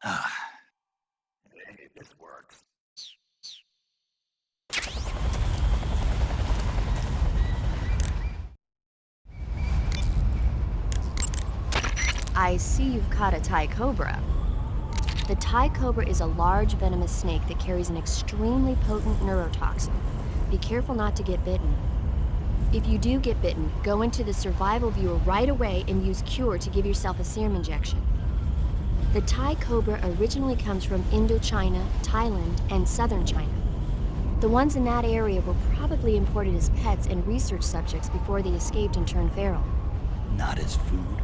Ah, hey, this works. I see you've caught a Thai cobra. The Thai cobra is a large venomous snake that carries an extremely potent neurotoxin. Be careful not to get bitten. If you do get bitten, go into the survival viewer right away and use Cure to give yourself a serum injection. The Thai cobra originally comes from Indochina, Thailand, and southern China. The ones in that area were probably imported as pets and research subjects before they escaped and turned feral. Not as food.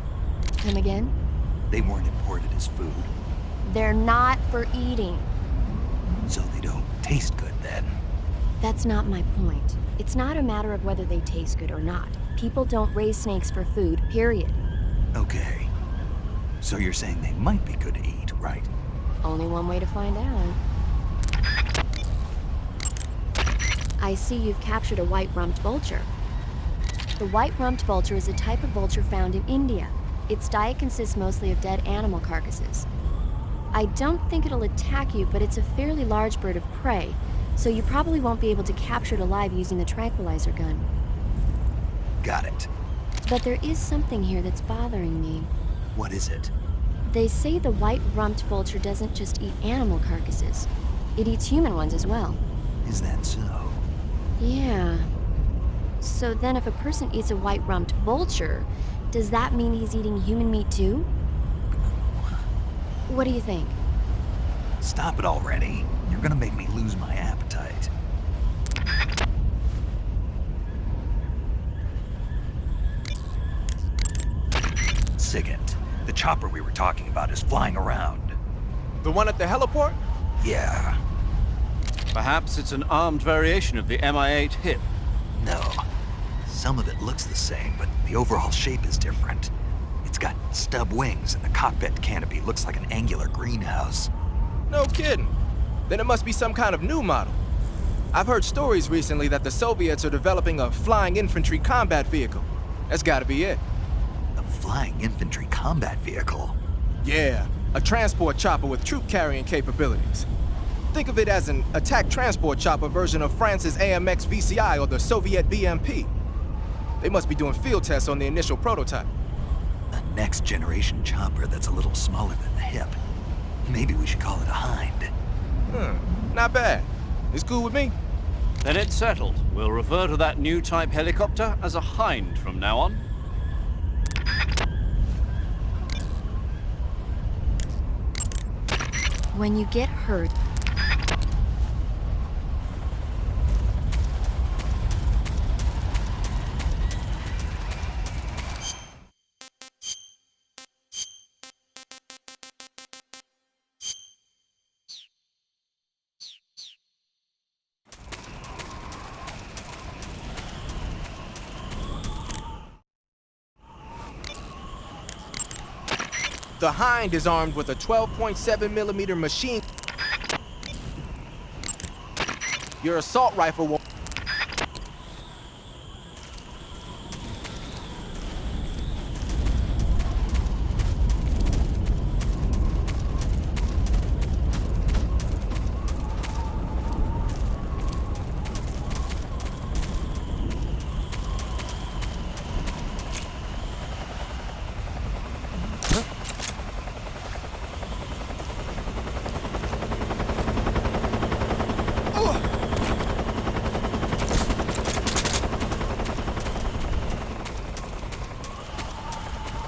Come again? They weren't imported as food, They're not for eating. so they don't taste good then. That's not my point. It's not a matter of whether they taste good or not. People don't raise snakes for food, period. Okay. So you're saying they might be good to eat, right? Only one way to find out. I see you've captured a white-rumped vulture. The white-rumped vulture is a type of vulture found in India. Its diet consists mostly of dead animal carcasses. I don't think it'll attack you, but it's a fairly large bird of prey, so you probably won't be able to capture it alive using the tranquilizer gun. Got it. But there is something here that's bothering me. What is it? They say the white-rumped vulture doesn't just eat animal carcasses. It eats human ones as well. Is that so? Yeah. So then if a person eats a white-rumped vulture, does that mean he's eating human meat too? What do you think? Stop it already. You're gonna make me lose my appetite. Sigint, the chopper we were talking about is flying around. The one at the heliport? Yeah. Perhaps it's an armed variation of the Mi-8 HIP. No. Some of it looks the same, but the overall shape is different. It's got stub wings, and the cockpit canopy looks like an angular greenhouse. No kidding. Then it must be some kind of new model. I've heard stories recently that the Soviets are developing a flying infantry combat vehicle. That's gotta be it. A flying infantry combat vehicle. Yeah, a transport chopper with troop carrying capabilities. Think of it as an attack transport chopper version of France's AMX VCI or the Soviet BMP. They must be doing field tests on the initial prototype. A next-generation chopper that's a little smaller than the hip. Maybe we should call it a Hind. Not bad. It's cool with me. Then it's settled. We'll refer to that new type helicopter as a Hind from now on. When you get hurt, The Hind is armed with a 12.7mm machine. Your assault rifle will...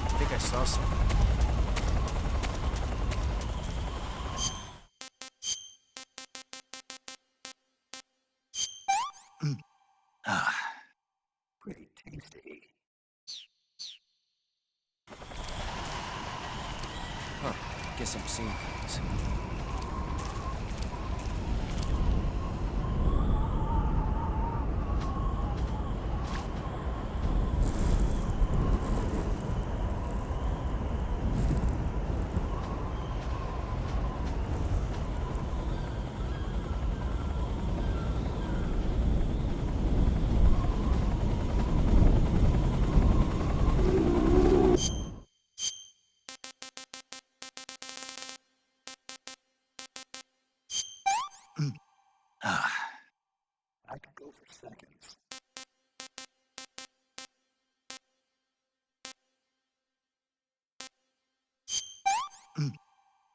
I think I saw something. Ah, pretty tasty. Huh. Guess I'm seeing things. Ah. I could go for seconds.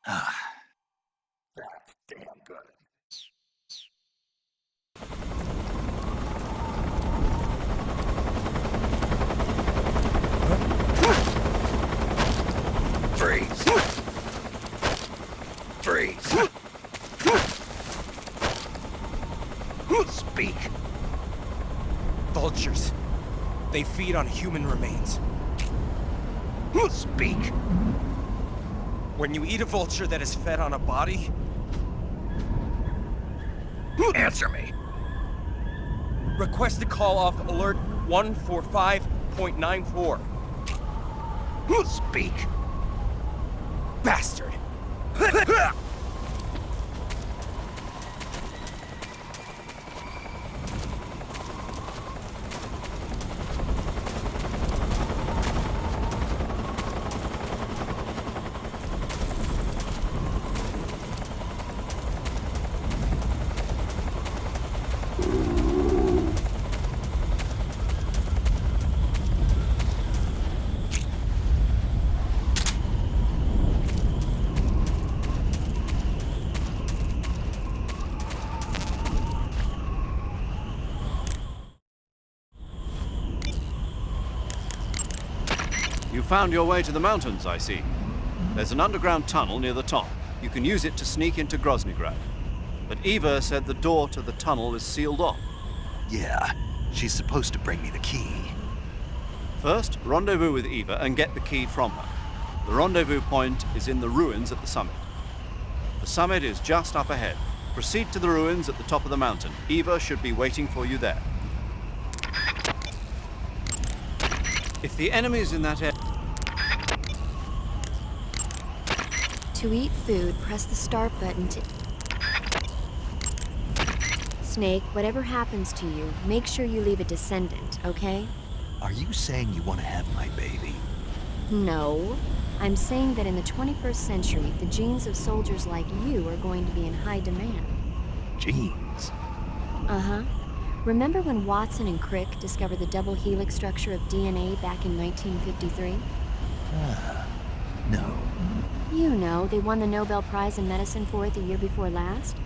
Ah. That's damn good. Freeze. Freeze. Speak. Vultures. They feed on human remains. Speak. When you eat a vulture that is fed on a body, Answer me. request to call off alert 145.94. Speak. Bastard. You found your way to the mountains, I see. There's an underground tunnel near the top. You can use it to sneak into Groznygrad. But Eva said the door to the tunnel is sealed off. Yeah, she's supposed to bring me the key. First, rendezvous with Eva and get the key from her. The rendezvous point is in the ruins at the summit. The summit is just up ahead. Proceed to the ruins at the top of the mountain. Eva should be waiting for you there. If the enemy is in that area... To eat food, press the start button to... Snake, whatever happens to you, make sure you leave a descendant, okay? Are you saying you want to have my baby? No. I'm saying that in the 21st century, the genes of soldiers like you are going to be in high demand. Genes? Uh-huh. Remember when Watson and Crick discovered the double helix structure of DNA back in 1953? No. You know, they won the Nobel Prize in Medicine for it the year before last.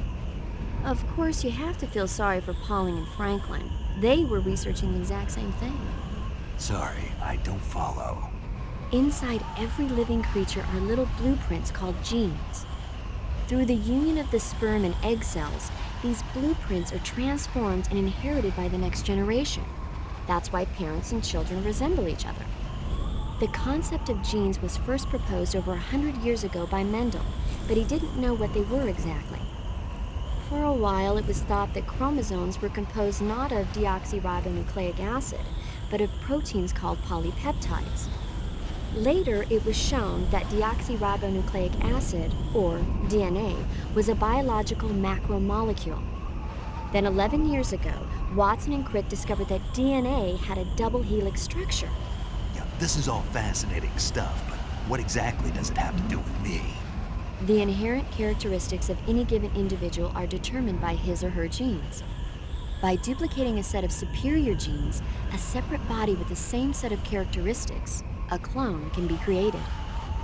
Of course, you have to feel sorry for Pauling and Franklin. They were researching the exact same thing. Sorry, I don't follow. Inside every living creature are little blueprints called genes. Through the union of the sperm and egg cells, these blueprints are transformed and inherited by the next generation. That's why parents and children resemble each other. The concept of genes was first proposed over 100 years ago by Mendel, but he didn't know what they were exactly. For a while, it was thought that chromosomes were composed not of deoxyribonucleic acid, but of proteins called polypeptides. Later, it was shown that deoxyribonucleic acid, or DNA, was a biological macromolecule. Then 11 years ago, Watson and Crick discovered that DNA had a double helix structure. Yeah, this is all fascinating stuff, but what exactly does it have to do with me? The inherent characteristics of any given individual are determined by his or her genes. By duplicating a set of superior genes, a separate body with the same set of characteristics, a clone, can be created.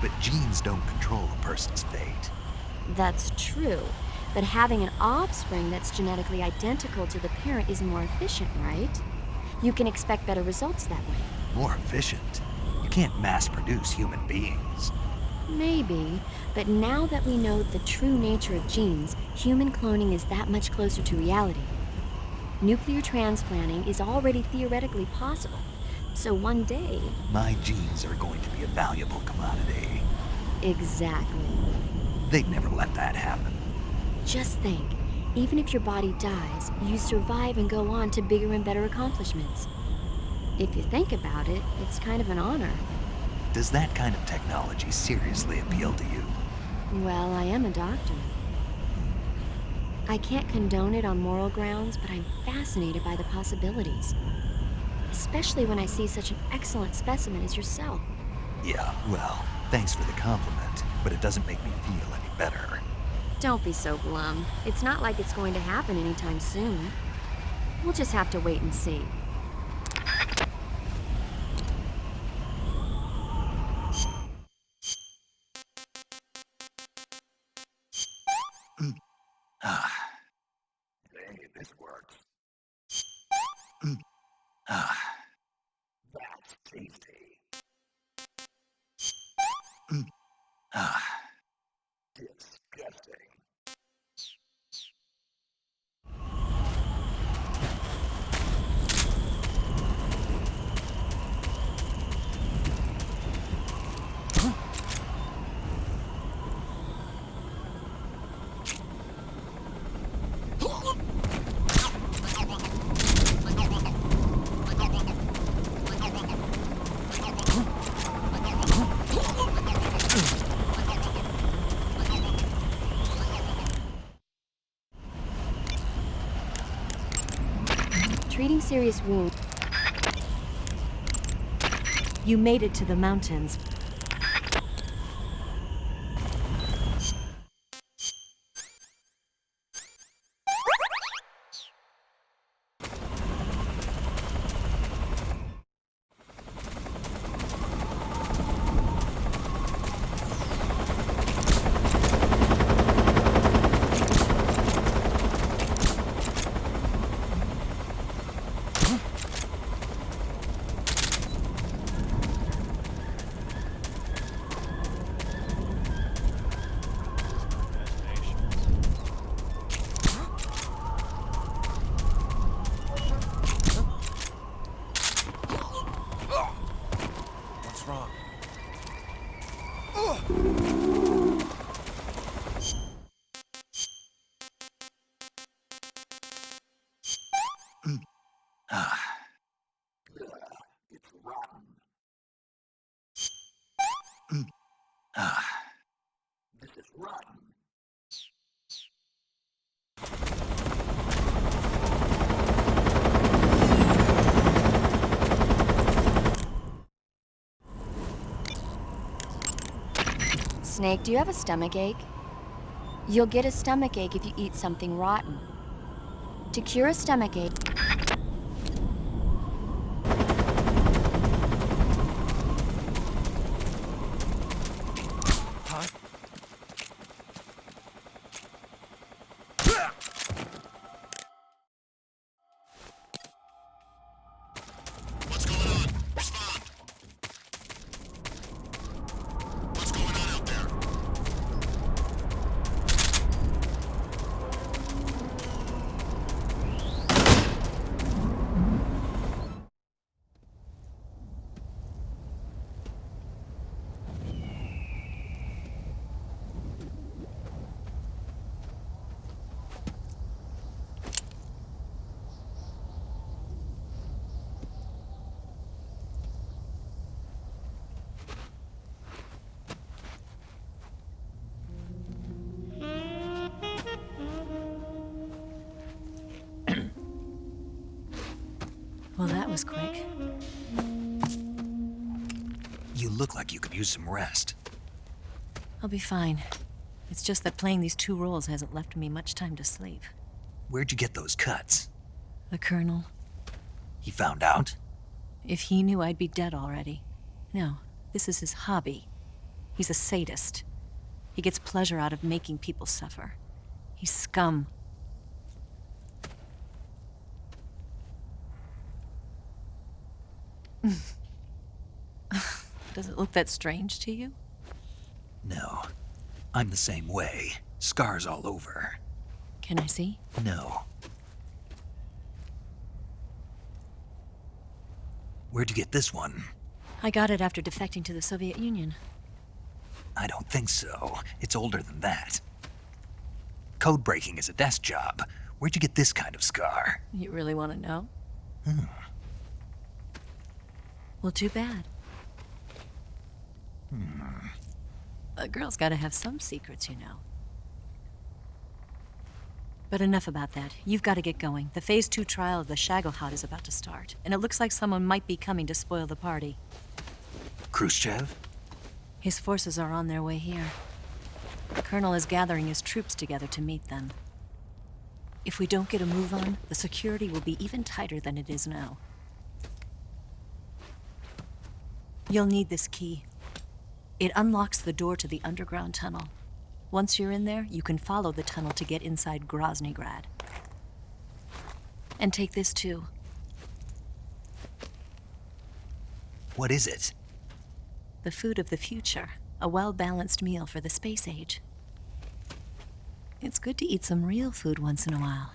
But genes don't control a person's fate. That's true, but having an offspring that's genetically identical to the parent is more efficient, right? You can expect better results that way. More efficient? You can't mass-produce human beings. Maybe, but now that we know the true nature of genes, human cloning is that much closer to reality. Nuclear transplanting is already theoretically possible, so one day... My genes are going to be a valuable commodity. Exactly. They'd never let that happen. Just think, even if your body dies, you survive and go on to bigger and better accomplishments. If you think about it, it's kind of an honor. Does that kind of technology seriously appeal to you? Well, I am a doctor. I can't condone it on moral grounds, but I'm fascinated by the possibilities. Especially when I see such an excellent specimen as yourself. Yeah, well, thanks for the compliment, but it doesn't make me feel any better. Don't be so glum. It's not like it's going to happen anytime soon. We'll just have to wait and see. Ah. Hey, this works. Ah. That's tasty. Ah. Disgusting. Treating serious wounds. You made it to the mountains. What's wrong? Ah. It's rotten. Ah. This is rotten. Snake, do you have a stomachache? You'll get a stomachache if you eat something rotten. To cure a stomachache, Huh? What's going on? Respond. What's going on out there? Well, that was quick. You look like you could use some rest. I'll be fine. It's just that playing these two roles hasn't left me much time to sleep. Where'd you get those cuts? The Colonel, He found out? if he knew, I'd be dead already. No, this is his hobby. He's a sadist. He gets pleasure out of making people suffer. He's scum. Does it look that strange to you? No. I'm the same way. Scars all over. Can I see? No. Where'd you get this one? I got it after defecting to the Soviet Union. I don't think so. It's older than that. Code breaking is a desk job. Where'd you get this kind of scar? You really want to know? Hmm. Well, too bad. A girl's got to have some secrets, you know. But enough about that. You've got to get going. The Phase 2 trial of the Shagelhot is about to start, and it looks like someone might be coming to spoil the party. Khrushchev? His forces are on their way here. The Colonel is gathering his troops together to meet them. If we don't get a move on, the security will be even tighter than it is now. You'll need this key. It unlocks the door to the underground tunnel. Once you're in there, you can follow the tunnel to get inside Groznygrad. And take this too. What is it? The food of the future. A well-balanced meal for the space age. It's good to eat some real food once in a while.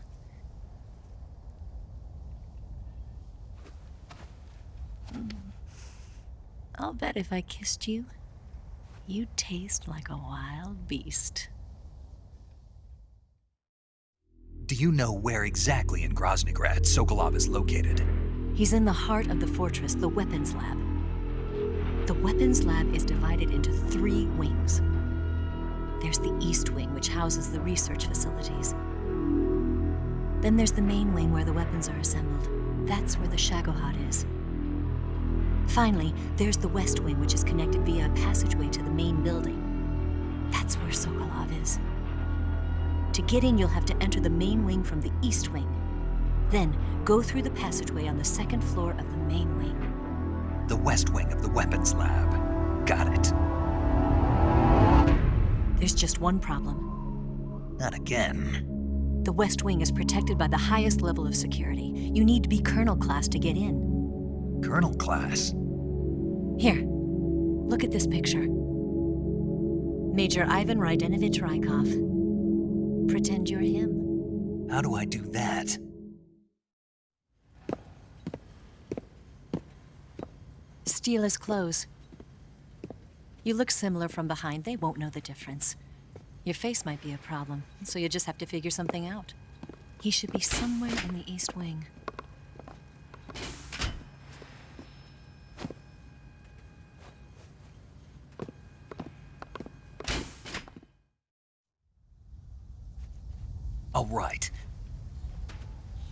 I'll bet if I kissed you, you'd taste like a wild beast. Do you know where exactly in Groznygrad Sokolov is located? He's in the heart of the fortress, the weapons lab. The weapons lab is divided into 3 wings. There's the East Wing, which houses the research facilities. Then there's the main wing where the weapons are assembled. That's where the Shagohod is. Finally, there's the West Wing, which is connected via a passageway to the main building. That's where Sokolov is. To get in, you'll have to enter the main wing from the East Wing. Then, go through the passageway on the 2nd floor of the main wing. The West Wing of the weapons lab. Got it. There's just one problem. Not again. The West Wing is protected by the highest level of security. You need to be Colonel class to get in. Colonel class? Here, look at this picture. Major Ivan Rydenovich Rykov. Pretend you're him. How do I do that? Steal his clothes. You look similar from behind. They won't know the difference. Your face might be a problem, so you just have to figure something out. He should be somewhere in the East Wing. All right.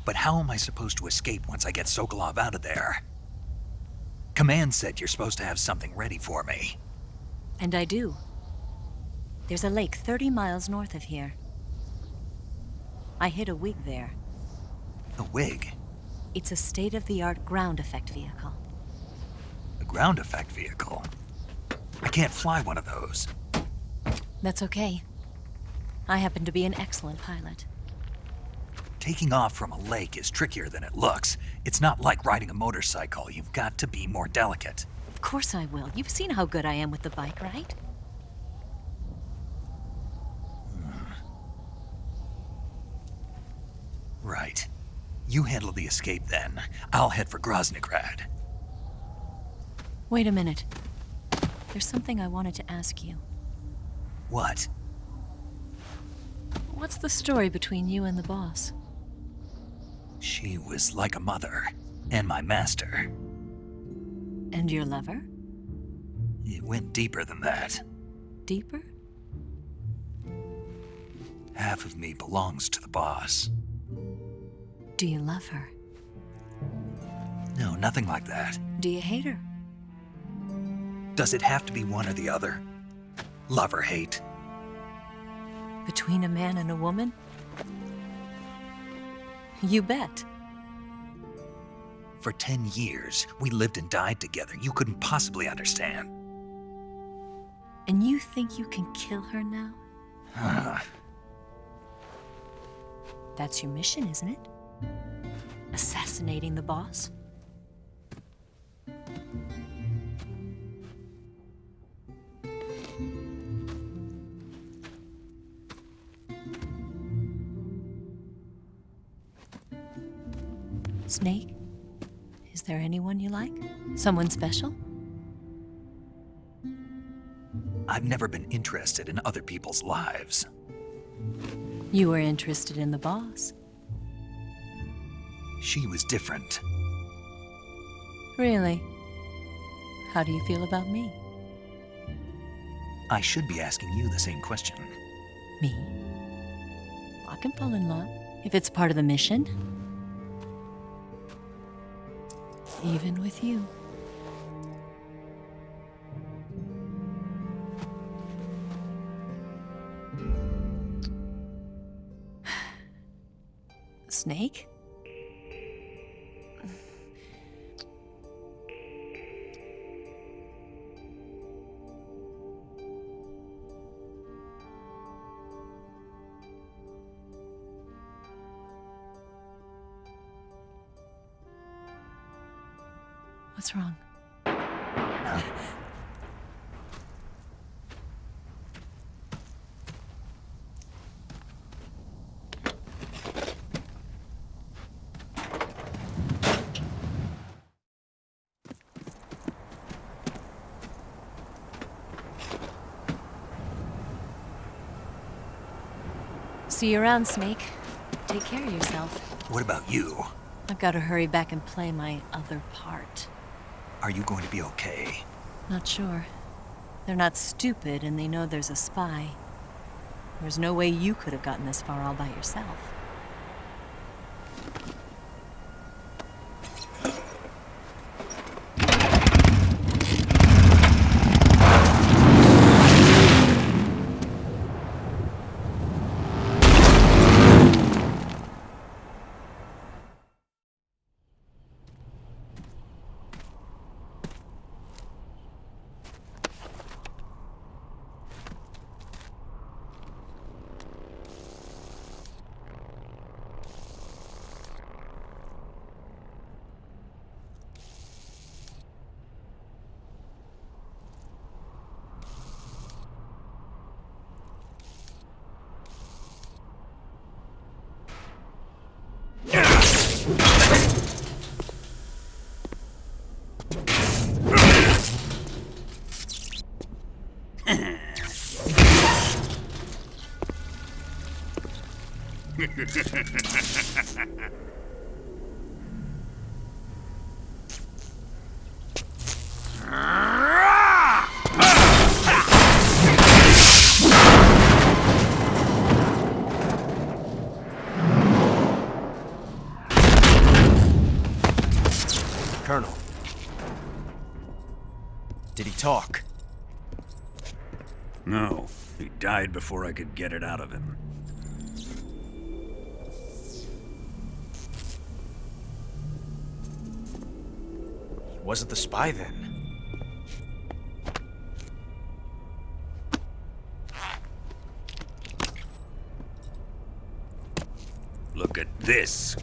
But how am I supposed to escape once I get Sokolov out of there? Command said you're supposed to have something ready for me. And I do. There's a lake 30 miles north of here. I hid a wig there. A wig? It's a state-of-the-art ground effect vehicle. A ground effect vehicle? I can't fly one of those. That's okay. I happen to be an excellent pilot. Taking off from a lake is trickier than it looks. It's not like riding a motorcycle. You've got to be more delicate. Of course I will. You've seen how good I am with the bike, right? Right. You handle the escape then. I'll head for Groznygrad. Wait a minute. There's something I wanted to ask you. What? What's the story between you and the boss? She was like a mother, and my master. And your lover? It went deeper than that. Deeper? Half of me belongs to the boss. Do you love her? No, nothing like that. Do you hate her? Does it have to be one or the other? Love or hate? Between a man and a woman? You bet. For 10 years, we lived and died together. You couldn't possibly understand. And you think you can kill her now? That's your mission, isn't it? Assassinating the boss? Snake? Is there anyone you like? Someone special? I've never been interested in other people's lives. You were interested in the boss. She was different. Really? How do you feel about me? I should be asking you the same question. Me? I can fall in love if it's part of the mission. Even with you. snake? What's wrong? See you around, Snake. Take care of yourself. What about you? I've got to hurry back and play my other part. Are you going to be okay? Not sure. They're not stupid, and they know there's a spy. There's no way you could have gotten this far all by yourself. Colonel. Did he talk? No, he died before I could get it out of him. He wasn't the spy then. Look at this.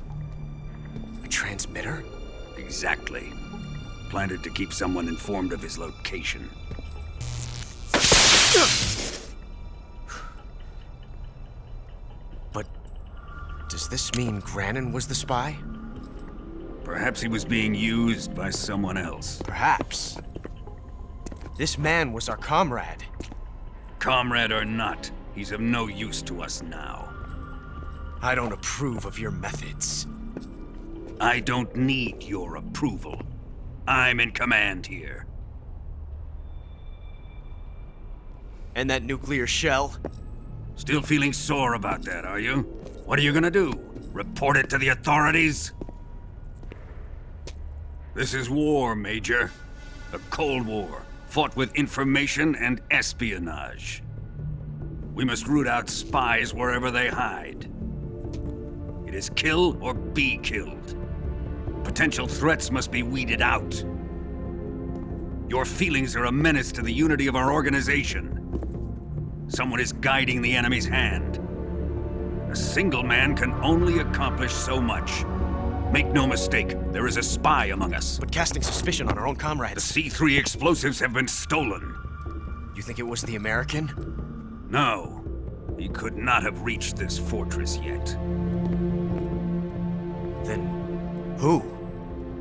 A transmitter? Exactly. Planted to keep someone informed of his location. But does this mean Granin was the spy? Perhaps he was being used by someone else. Perhaps. This man was our comrade. Comrade or not, he's of no use to us now. I don't approve of your methods. I don't need your approval. I'm in command here. And that nuclear shell? Still feeling sore about that, are you? What are you gonna do? Report it to the authorities? This is war, Major. A Cold War, fought with information and espionage. We must root out spies wherever they hide. It is kill or be killed. Potential threats must be weeded out. Your feelings are a menace to the unity of our organization. Someone is guiding the enemy's hand. A single man can only accomplish so much. Make no mistake, there is a spy among us. But casting suspicion on our own The comrades. C3 explosives have been stolen. You think it was the American? No, he could not have reached this fortress yet. Then who?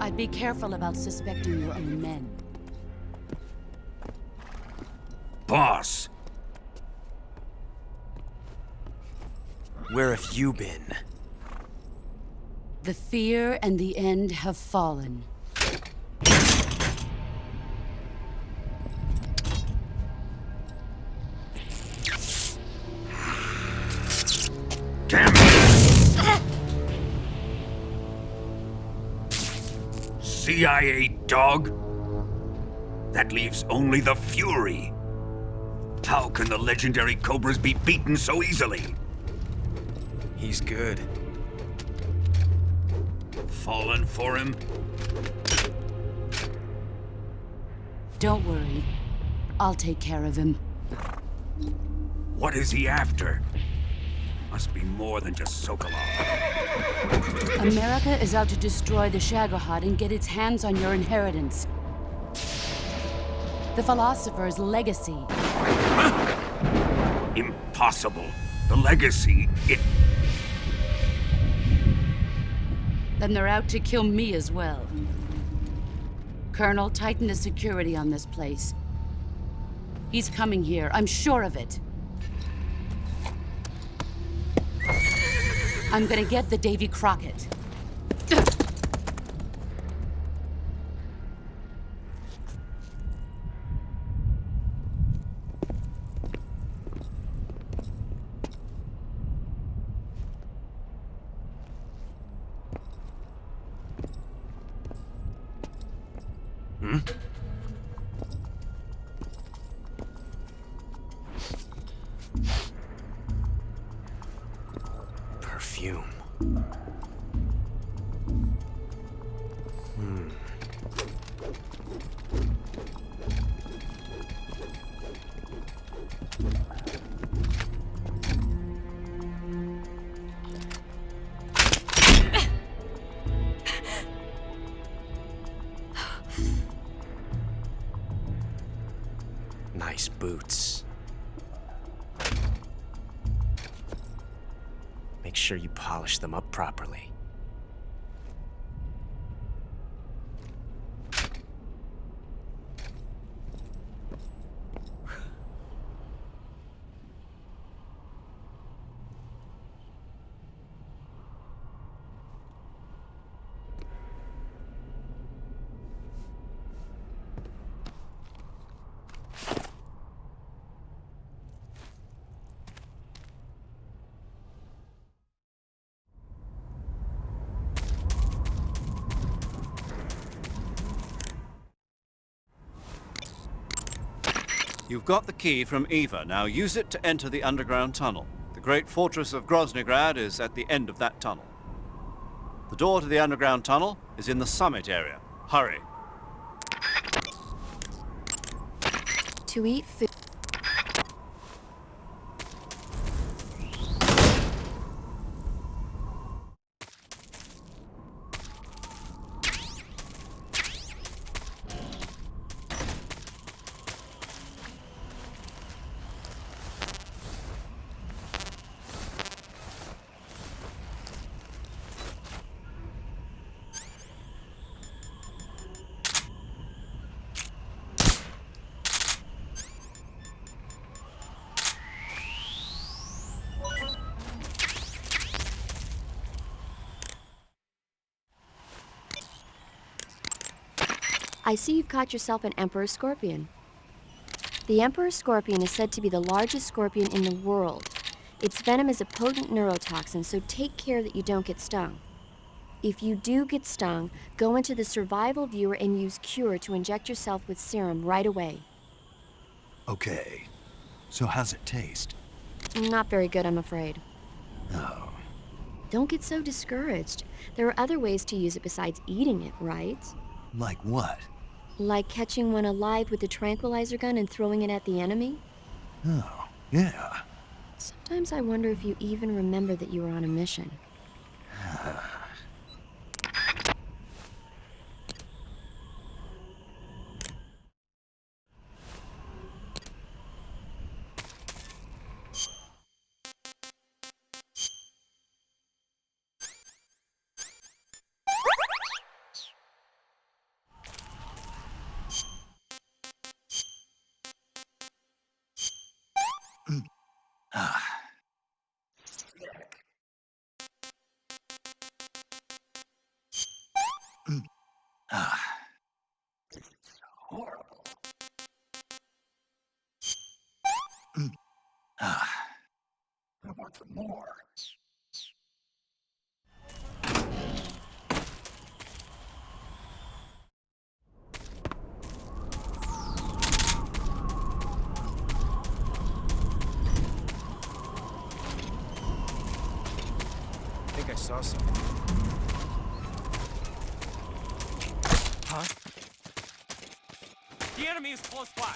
I'd be careful about suspecting your own men. Boss, Where have you been? The fear and the end have fallen. damn it! CIA dog? That leaves only the Fury. How can the legendary Cobras be beaten so easily? He's good. Fallen for him? Don't worry. I'll take care of him. What is he after? Must be more than just Sokolov. America is out to destroy the Shagohod and get its hands on your inheritance. The philosopher's legacy. Impossible. The legacy, Then they're out to kill me as well. Colonel, tighten the security on this place. He's coming here, I'm sure of it. I'm gonna get the Davy Crockett. Perfume. Nice boots. Make sure you polish them up properly. You've got the key from Eva. Now use it to enter the underground tunnel. The great fortress of Groznygrad is at the end of that tunnel. The door to the underground tunnel is in the summit area. Hurry. To eat food. I see you've caught yourself an Emperor Scorpion. The Emperor Scorpion is said to be the largest scorpion in the world. Its venom is a potent neurotoxin, so take care that you don't get stung. If you do get stung, go into the survival viewer and use Cure to inject yourself with serum right away. Okay. So how's it taste? Not very good, I'm afraid. Oh. Don't get so discouraged. There are other ways to use it besides eating it, right? Like what? Like catching one alive with a tranquilizer gun and throwing it at the enemy? Oh, yeah. Sometimes I wonder if you even remember that you were on a mission. Horrible. I want some more. I think I saw something. The enemy is close by.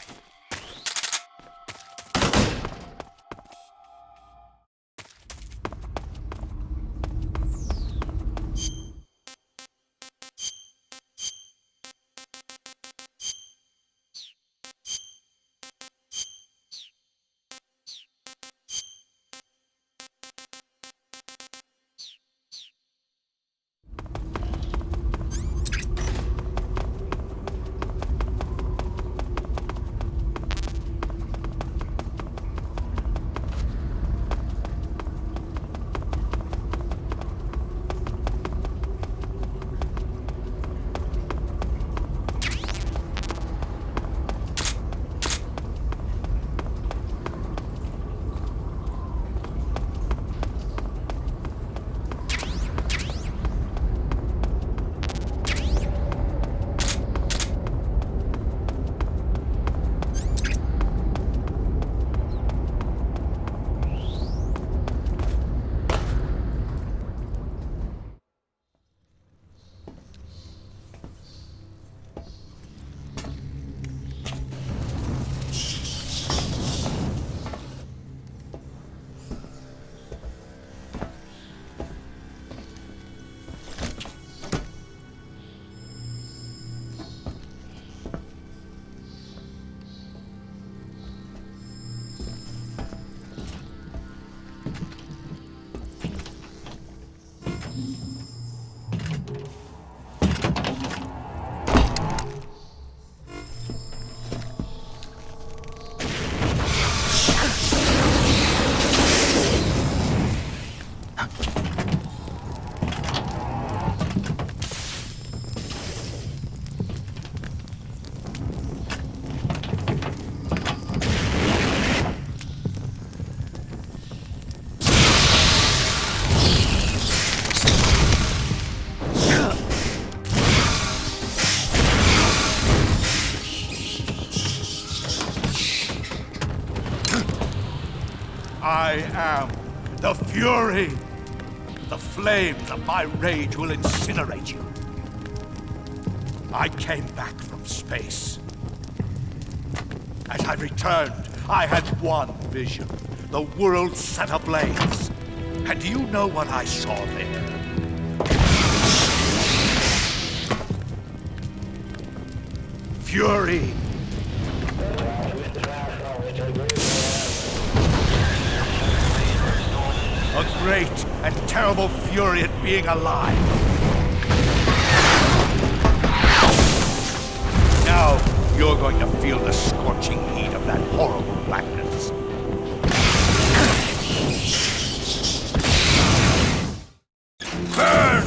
I am the Fury. The flames of my rage will incinerate you. I came back from space. As I returned, I had one vision. The world set ablaze. And do you know what I saw there? Fury. A great and terrible fury at being alive. Now, you're going to feel the scorching heat of that horrible blackness. Burn!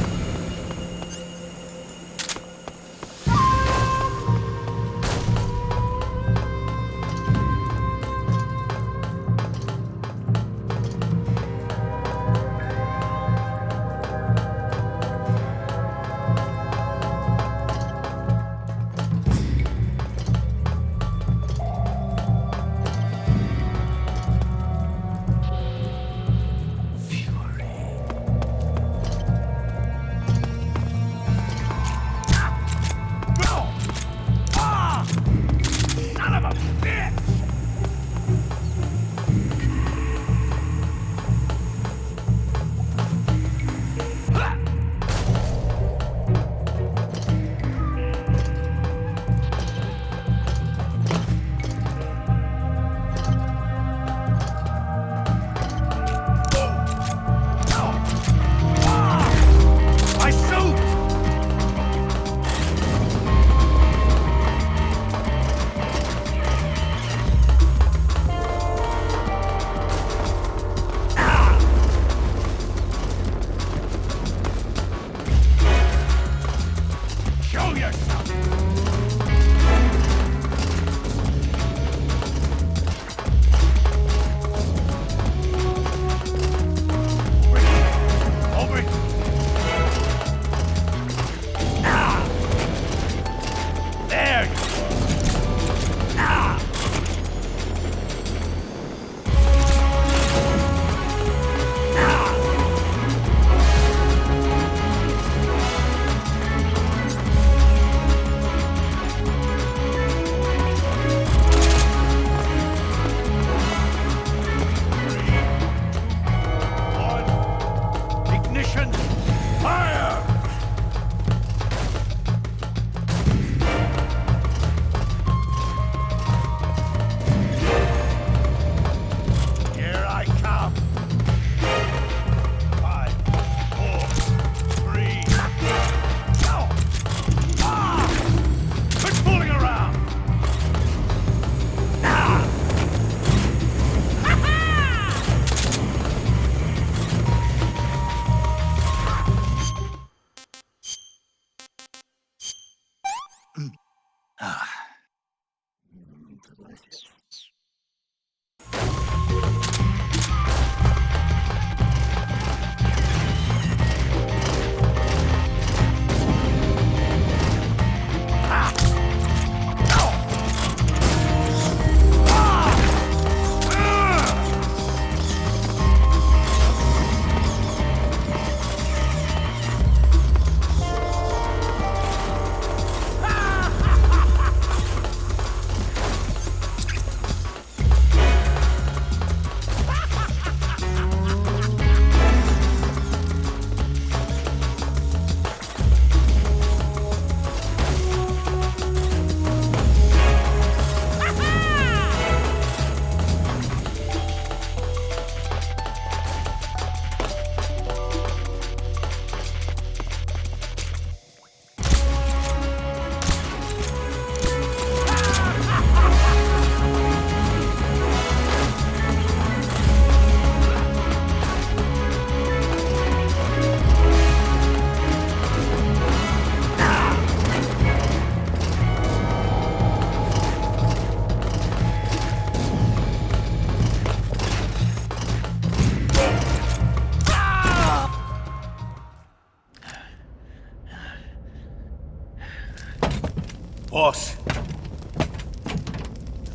Boss,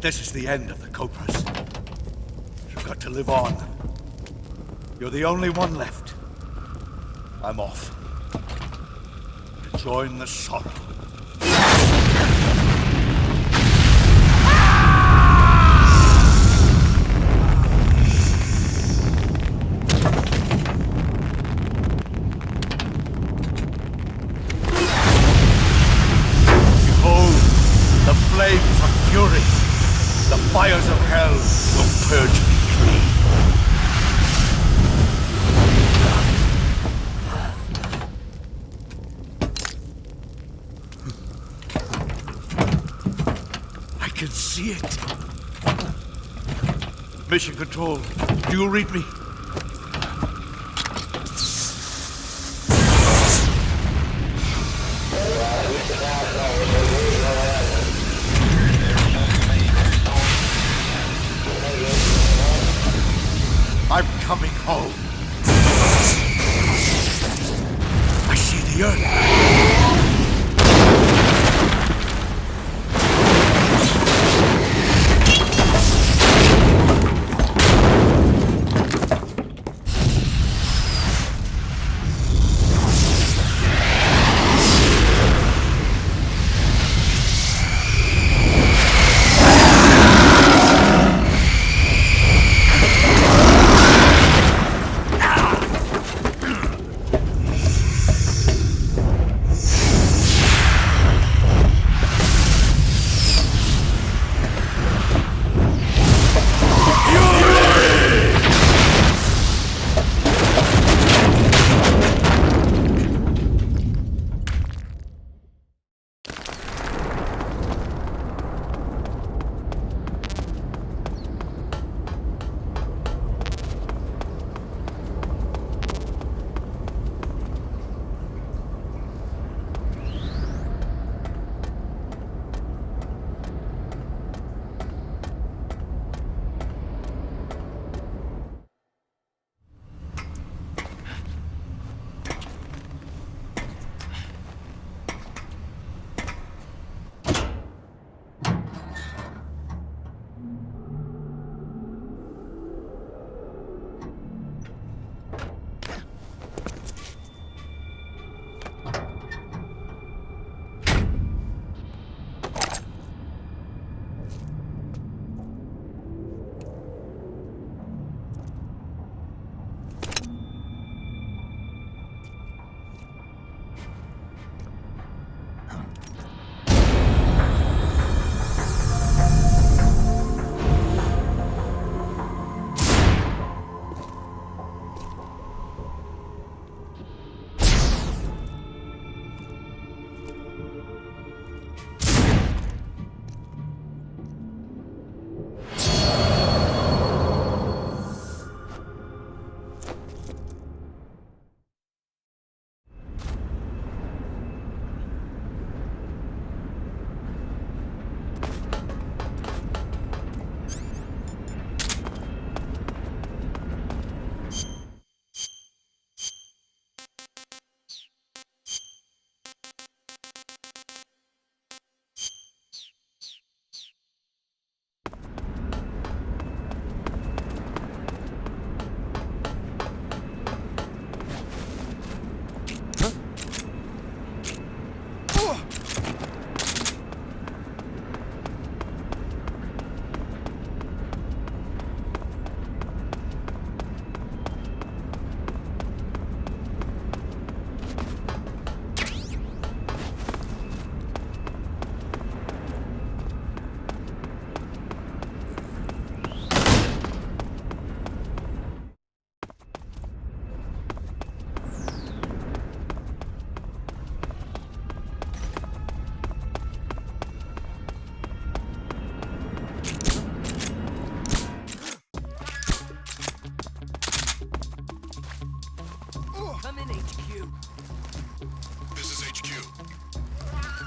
this is the end of the Cobras. You've got to live on. You're the only one left. I'm off. To join the sorrow. Flames of fury, the fires of hell will purge me clean. I can see it. Mission Control, do you read me? I'm coming home. I see the earth.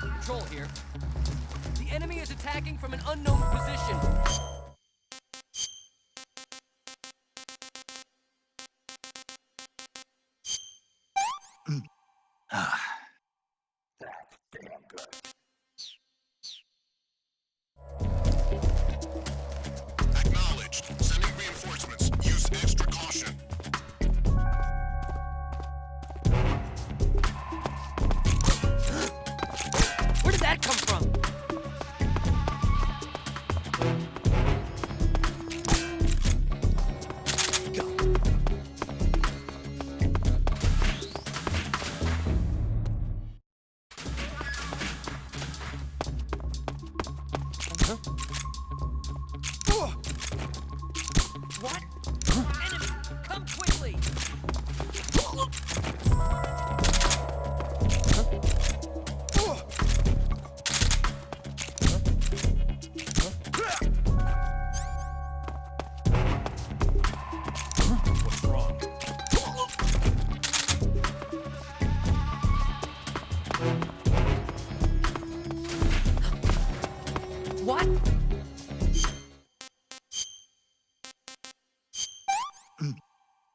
Control here. The enemy is attacking from an unknown position. Ah, that's damn good.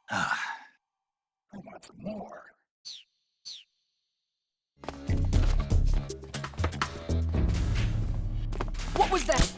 Ah, I want some more. What was that?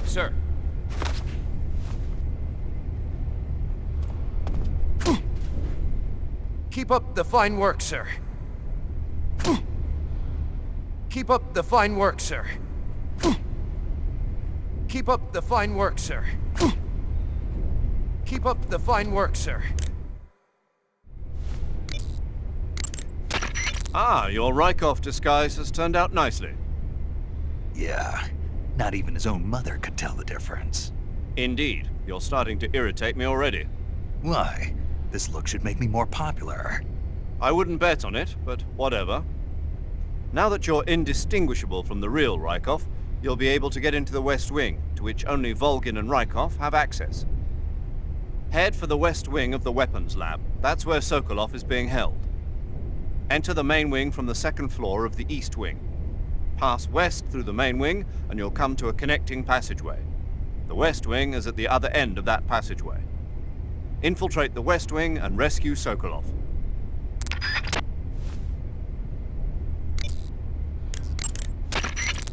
Sir. Keep up the fine work, sir. Keep up the fine work, sir. Keep up the fine work, sir. Keep up the fine work, sir. Ah, your Rykov disguise has turned out nicely. Yeah, not even his own mother could tell the difference. Indeed, you're starting to irritate me already. Why? This look should make me more popular. I wouldn't bet on it, but whatever. Now that you're indistinguishable from the real Rykov, you'll be able to get into the West Wing, to which only Volgin and Rykov have access. Head for the West Wing of the Weapons Lab. That's where Sokolov is being held. Enter the main wing from the second floor of the East Wing. Pass west through the main wing, and you'll come to a connecting passageway. The West Wing is at the other end of that passageway. Infiltrate the West Wing and rescue Sokolov.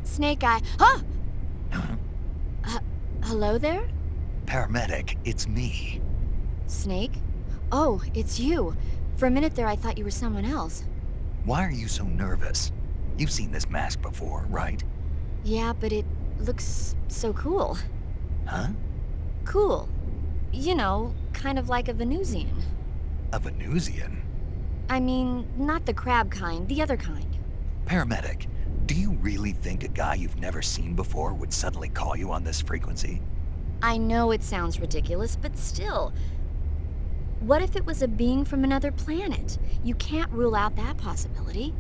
Snake Eye. Huh? Hello there? Paramedic, it's me. Snake? Oh, it's you. For a minute there, I thought you were someone else. Why are you so nervous? You've seen this mask before, right? Yeah, but it looks so cool. Huh? Cool. You know, kind of like a Venusian. A Venusian? I mean, not the crab kind, the other kind. Paramedic, do you really think a guy you've never seen before would suddenly call you on this frequency? I know it sounds ridiculous, but still. What if it was a being from another planet? You can't rule out that possibility.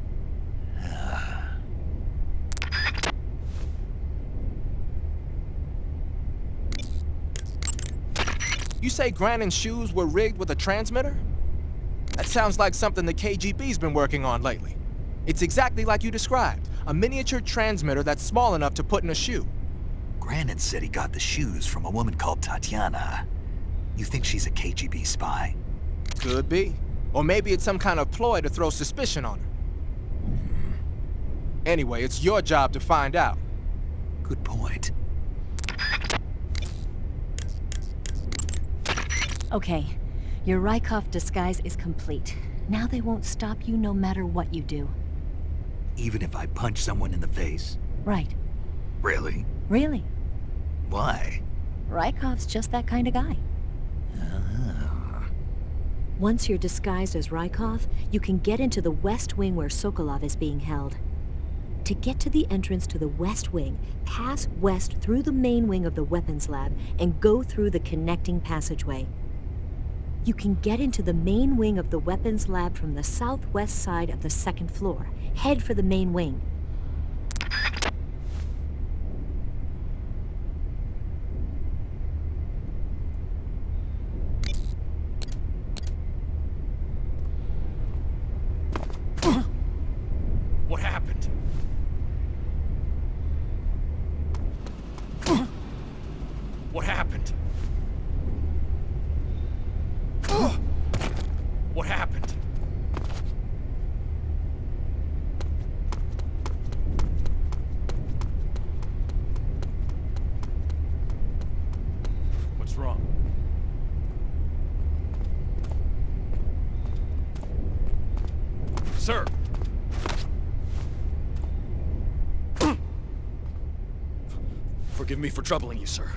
You say Grannon's shoes were rigged with a transmitter? That sounds like something the KGB's been working on lately. It's exactly like you described, a miniature transmitter that's small enough to put in a shoe. Grannon said he got the shoes from a woman called Tatiana. You think she's a KGB spy? Could be. Or maybe it's some kind of ploy to throw suspicion on her. Anyway, it's your job to find out. Good point. Okay, your Rykov disguise is complete. Now they won't stop you no matter what you do. Even if I punch someone in the face? Right. Really? Really. Why? Rykov's just that kind of guy. Once you're disguised as Rykov, you can get into the West Wing where Sokolov is being held. To get to the entrance to the West Wing, pass west through the main wing of the weapons lab and go through the connecting passageway. You can get into the main wing of the weapons lab from the southwest side of the second floor. Head for the main wing. What happened? What happened? What happened? What's wrong? Sir! Forgive me for troubling you, sir.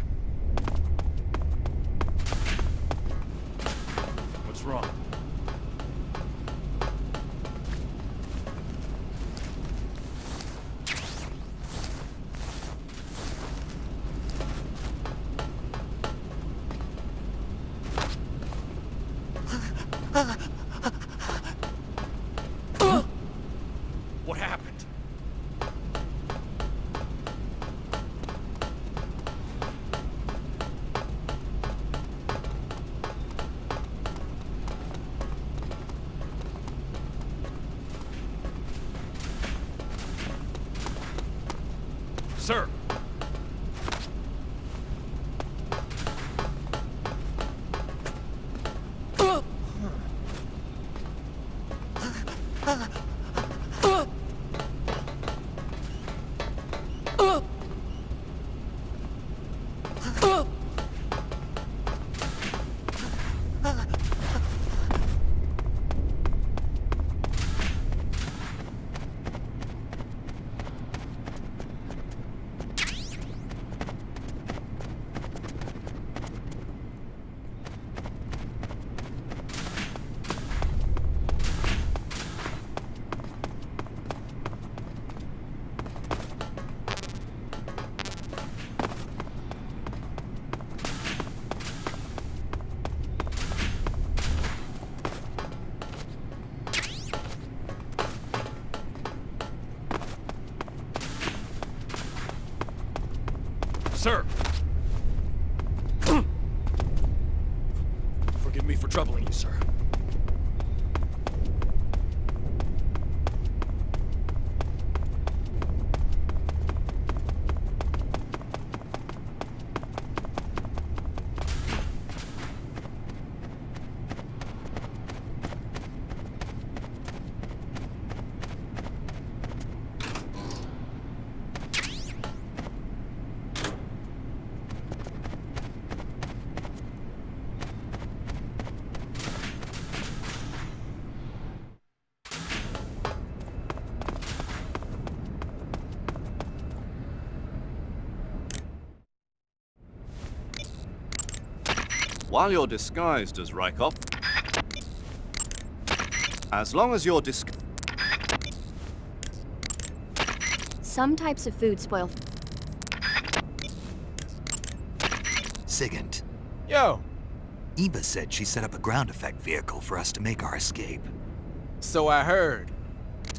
What's wrong? What happened? Sir! Sir! Forgive me for troubling you, sir. While you're disguised as Rykov, as long as you're Some types of food spoil. Sigint. Yo! Eva said she set up a ground effect vehicle for us to make our escape. So I heard.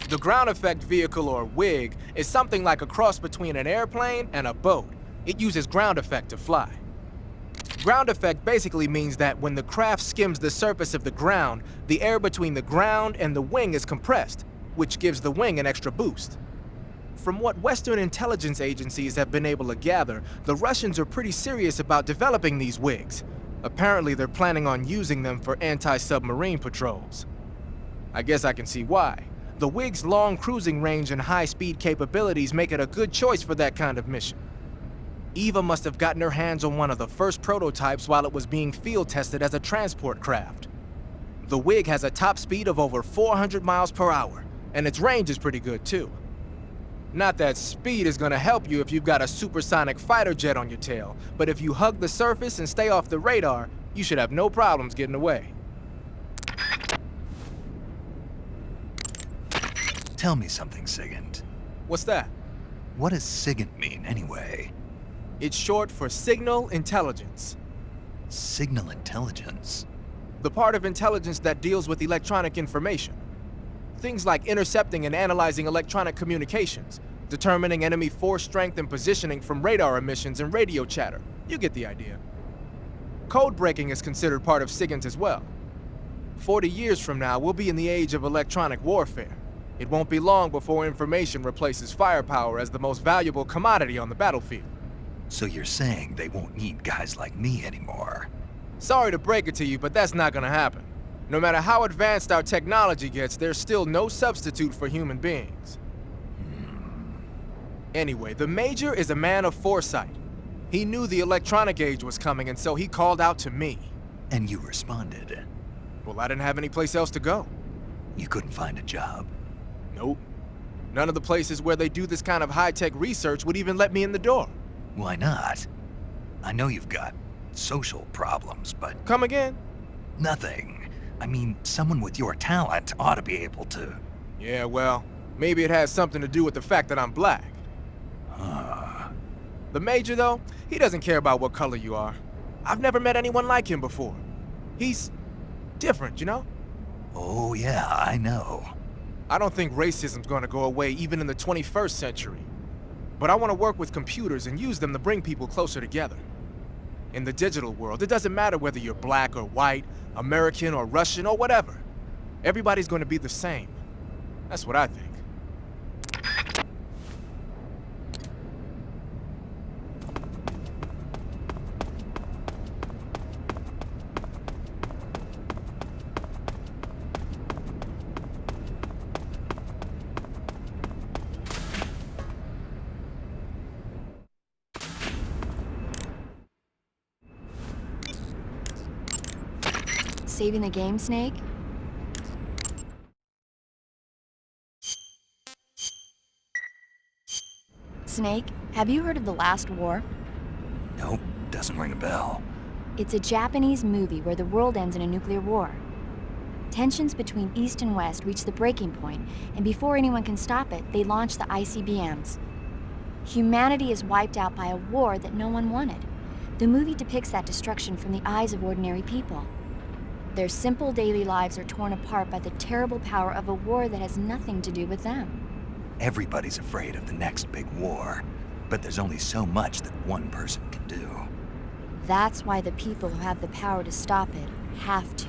The ground effect vehicle, or WIG, is something like a cross between an airplane and a boat. It uses ground effect to fly. Ground effect basically means that when the craft skims the surface of the ground, the air between the ground and the wing is compressed, which gives the wing an extra boost. From what Western intelligence agencies have been able to gather, the Russians are pretty serious about developing these WIGs. Apparently, they're planning on using them for anti-submarine patrols. I guess I can see why. The WIG's long cruising range and high-speed capabilities make it a good choice for that kind of mission. Eva must have gotten her hands on one of the first prototypes while it was being field tested as a transport craft. The WIG has a top speed of over 400 miles per hour, and its range is pretty good too. Not that speed is gonna help you if you've got a supersonic fighter jet on your tail, but if you hug the surface and stay off the radar, you should have no problems getting away. Tell me something, Sigint. What's that? What does Sigint mean, anyway? It's short for Signal Intelligence. Signal Intelligence? The part of intelligence that deals with electronic information. Things like intercepting and analyzing electronic communications, determining enemy force strength and positioning from radar emissions and radio chatter. You get the idea. Code breaking is considered part of SIGINT as well. 40 years from now, we'll be in the age of electronic warfare. It won't be long before information replaces firepower as the most valuable commodity on the battlefield. So you're saying they won't need guys like me anymore? Sorry to break it to you, but that's not gonna happen. No matter how advanced our technology gets, there's still no substitute for human beings. Anyway, the Major is a man of foresight. He knew the electronic age was coming, and so he called out to me. And you responded? Well, I didn't have any place else to go. You couldn't find a job? Nope. None of the places where they do this kind of high-tech research would even let me in the door. Why not? I know you've got social problems, but... Come again? Nothing. I mean, someone with your talent ought to be able to... Yeah, well, maybe it has something to do with the fact that I'm black. The Major, though, he doesn't care about what color you are. I've never met anyone like him before. He's different, you know? Oh, yeah, I know. I don't think racism's gonna go away even in the 21st century. But I want to work with computers and use them to bring people closer together. In the digital world, it doesn't matter whether you're black or white, American or Russian or whatever. Everybody's going to be the same. That's what I think. Saving the game, Snake? Snake, have you heard of The Last War? Nope, doesn't ring a bell. It's a Japanese movie where the world ends in a nuclear war. Tensions between East and West reach the breaking point, and before anyone can stop it, they launch the ICBMs. Humanity is wiped out by a war that no one wanted. The movie depicts that destruction from the eyes of ordinary people. Their simple daily lives are torn apart by the terrible power of a war that has nothing to do with them. Everybody's afraid of the next big war, but there's only so much that one person can do. That's why the people who have the power to stop it have to.